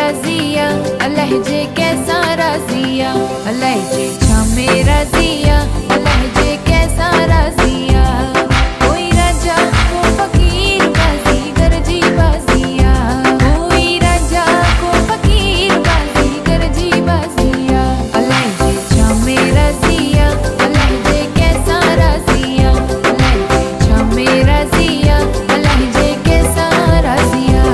रजिया लहजे कैसा रजिया लहजे छमे रजिया लहजे कैसा रजिया कोई राजा को फकीर बाजी गरजी बाजिया कोई राजा को फकीर बाजी गरजी बाजिया लहजे छमे रजिया लहजे कैसा रजिया लहजे छमे रजिया लहजे कैसा रजिया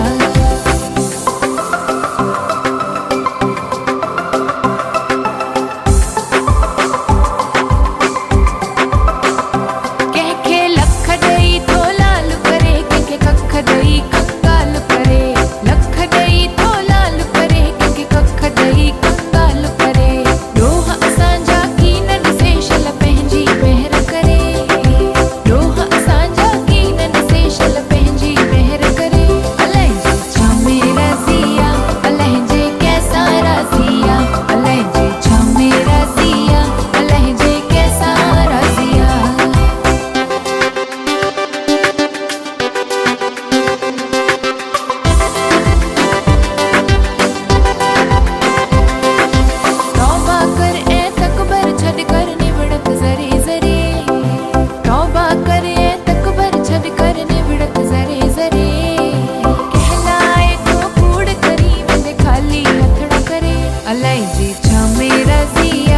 लहजे छमे रजिया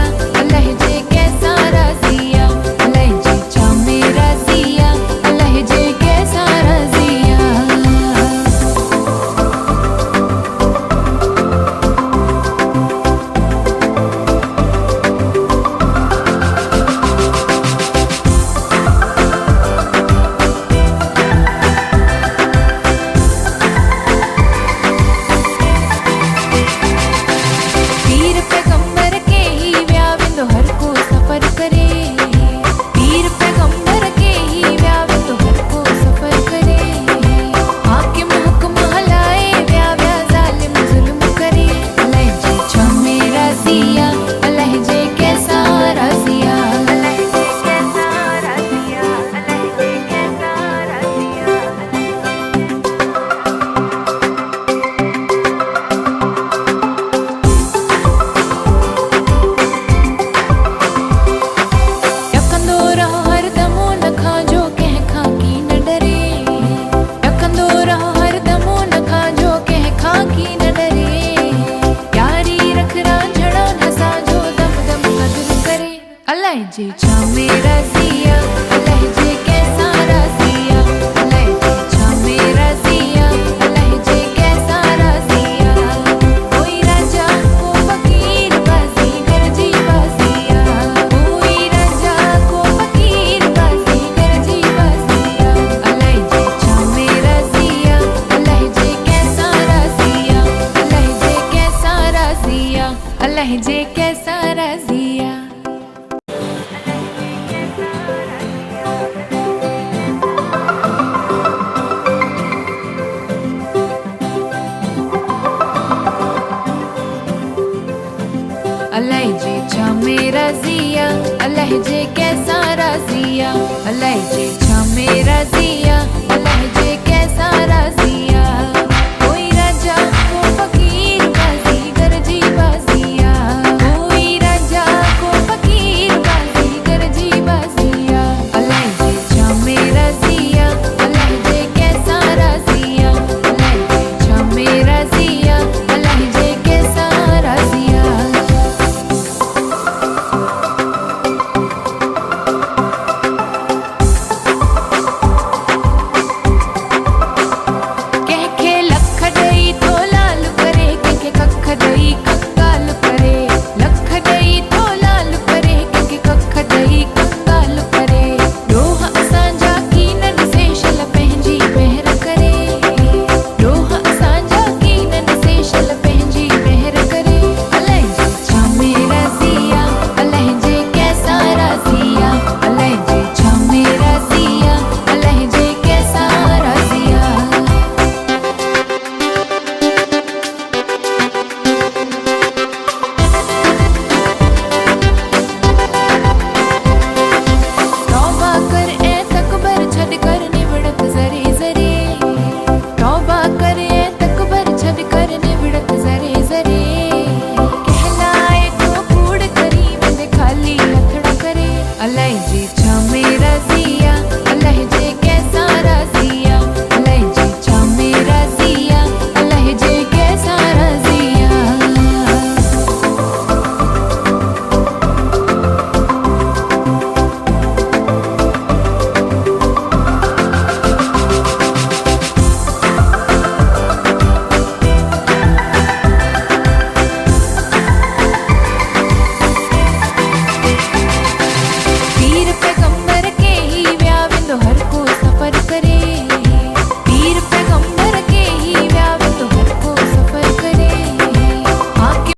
लहजे कैसा रजिया लहजे छमे रजिया लहजे कैसा रजिया लहजे छमे रजिया लहजे कैसा रजिया लहजे छमे रजिया लहजे कैसा रजिया कोई राजा को फकीर बाजी गरजी बाजिया कोई राजा को फकीर बाजी गरजी बाजिया लहजे छमे रजिया लहजे कैसा रजिया लहजे कैसा रजिया लहजे कैसा रजिया लहजे छमे रजिया लहजे कैसा रजिया लहजे छमे रजिया